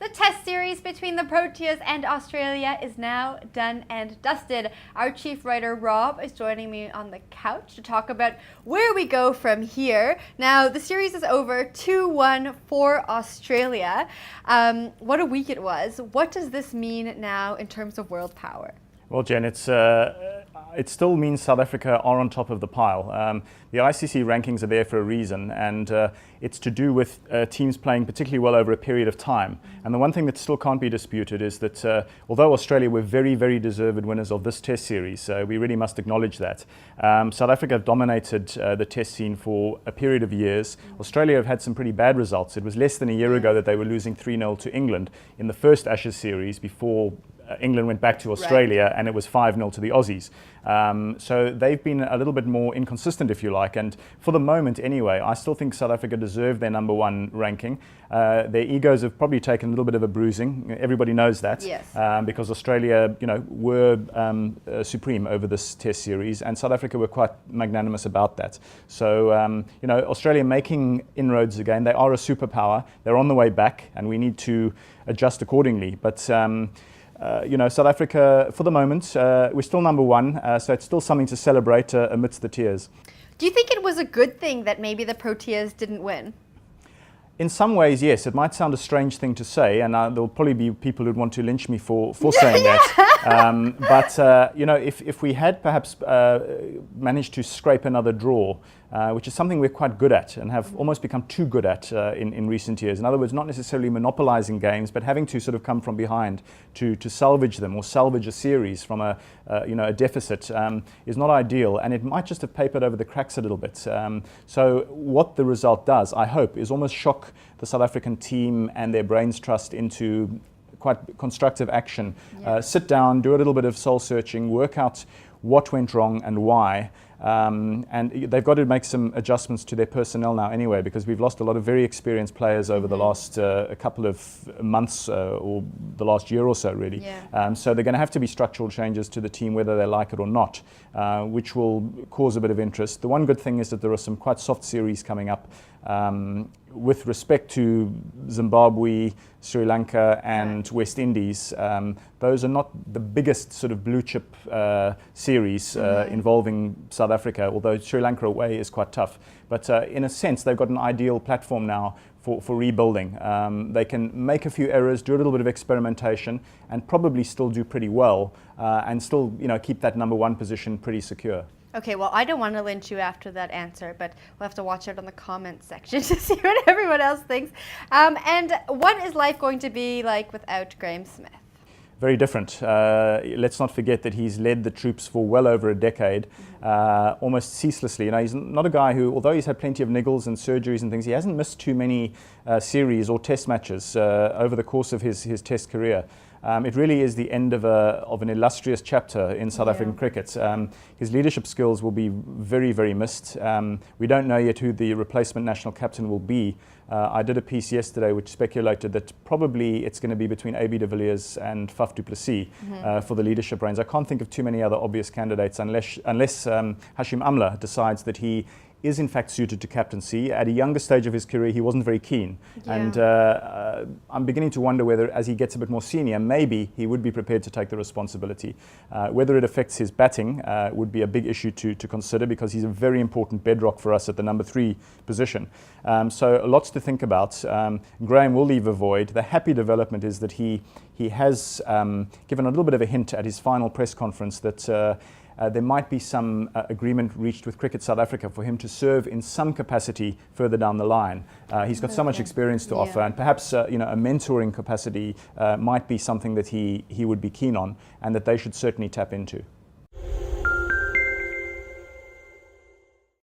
The test series between the Proteas and Australia is now done and dusted. Our chief writer, Rob, is joining me on the couch to talk about where we go from here. Now, the series is over 2-1 for Australia. What a week it was. What does this mean now in terms of world power? Well, Jen, it still means South Africa are on top of the pile. The ICC rankings are there for a reason, and it's to do with teams playing particularly well over a period of time. And the one thing that still can't be disputed is that although Australia were very, very deserved winners of this test series, we really must acknowledge that. South Africa have dominated the test scene for a period of years. Australia have had some pretty bad results. It was less than a year ago that they were losing 3-0 to England in the first Ashes series before England went back to Australia, and it was 5-0 to the Aussies. So they've been a little bit more inconsistent, if you like. And for the moment, anyway, I still think South Africa deserve their number one ranking. Their egos have probably taken a little bit of a bruising. Everybody knows that, yes. Because Australia, were supreme over this Test series, and South Africa were quite magnanimous about that. So, Australia making inroads again. They are a superpower. They're on the way back, and we need to adjust accordingly. But South Africa, for the moment, we're still number one, so it's still something to celebrate amidst the tears. Do you think it was a good thing that maybe the Proteas didn't win? In some ways, yes. It might sound a strange thing to say, and there'll probably be people who'd want to lynch me for saying that. But if we had perhaps managed to scrape another draw, which is something we're quite good at and have almost become too good at in recent years. In other words, not necessarily monopolizing games, but having to sort of come from behind to salvage them or salvage a series from a deficit is not ideal, and it might just have papered over the cracks a little bit. So what the result does, I hope, is almost shock the South African team and their brains trust into quite constructive action. Yeah. Sit down, do a little bit of soul searching, work out what went wrong and why. And they've got to make some adjustments to their personnel now anyway, because we've lost a lot of very experienced players over the last a couple of months or the last year or so, really. Yeah. So they're going to have to be structural changes to the team, whether they like it or not, which will cause a bit of interest. The one good thing is that there are some quite soft series coming up with respect to Zimbabwe, Sri Lanka and West Indies. Those are not the biggest sort of blue chip series involving South Africa, although Sri Lanka away is quite tough. But in a sense, they've got an ideal platform now for rebuilding. They can make a few errors, do a little bit of experimentation, and probably still do pretty well, and still keep that number one position pretty secure. Okay, well, I don't want to lynch you after that answer, but we'll have to watch out on the comments section to see what everyone else thinks. And what is life going to be like without Graeme Smith? Very different. Let's not forget that he's led the troops for well over a decade, almost ceaselessly. He's not a guy who, although he's had plenty of niggles and surgeries and things, he hasn't missed too many series or test matches over the course of his test career. It really is the end of an illustrious chapter in South African cricket. His leadership skills will be very, very missed. We don't know yet who the replacement national captain will be. I did a piece yesterday which speculated that probably it's going to be between AB de Villiers and Faf du Plessis for the leadership reins. I can't think of too many other obvious candidates unless Hashim Amla decides that he is in fact suited to captaincy. At a younger stage of his career, he wasn't very keen. Yeah. And I'm beginning to wonder whether, as he gets a bit more senior, maybe he would be prepared to take the responsibility. Whether it affects his batting would be a big issue to consider, because he's a very important bedrock for us at the number 3 position. So lots to think about. Graeme will leave a void. The happy development is that he has given a little bit of a hint at his final press conference that there might be some agreement reached with Cricket South Africa for him to serve in some capacity further down the line. He's got so much experience to offer, and perhaps a mentoring capacity might be something that he would be keen on, and that they should certainly tap into.